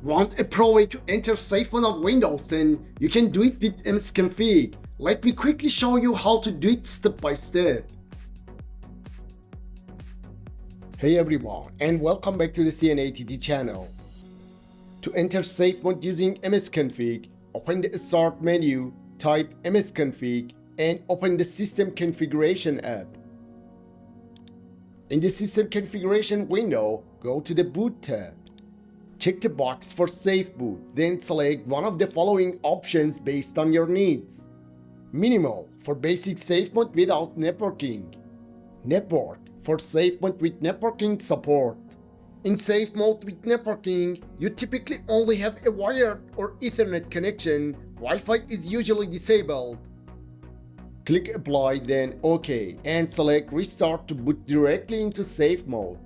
Want a pro way to enter safe mode on Windows? Then you can do it with MSConfig. Let me quickly show you how to do it step by step. Hey everyone, and welcome back to the CNATT channel. To enter safe mode using MSConfig, open the Start menu, type MSConfig, and open the System Configuration app. In the System Configuration window, go to the Boot tab. Check the box for Safe Boot, then select one of the following options based on your needs. Minimal for basic safe mode without networking. Network for safe mode with networking support. In safe mode with networking, you typically only have a wired or Ethernet connection. Wi-Fi is usually disabled. Click Apply, then OK, and select Restart to boot directly into safe mode.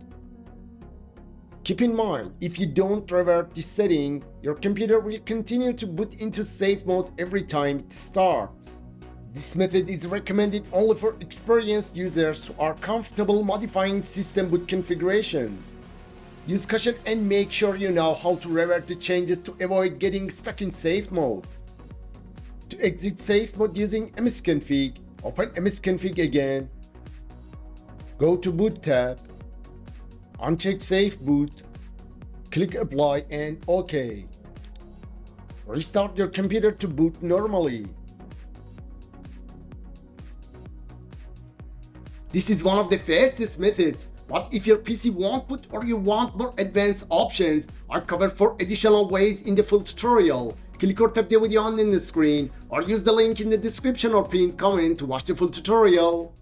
Keep in mind, if you don't revert this setting, your computer will continue to boot into safe mode every time it starts. This method is recommended only for experienced users who are comfortable modifying system boot configurations. Use caution and make sure you know how to revert the changes to avoid getting stuck in safe mode. To exit safe mode using MSConfig, open MSConfig again. Go to Boot tab. Uncheck Safe Boot. Click Apply and OK. Restart your computer to boot normally. This is one of the fastest methods, but if your PC won't boot or you want more advanced options, I covered 4 additional ways in the full tutorial. Click or tap the video on the screen or use the link in the description or pinned comment to watch the full tutorial.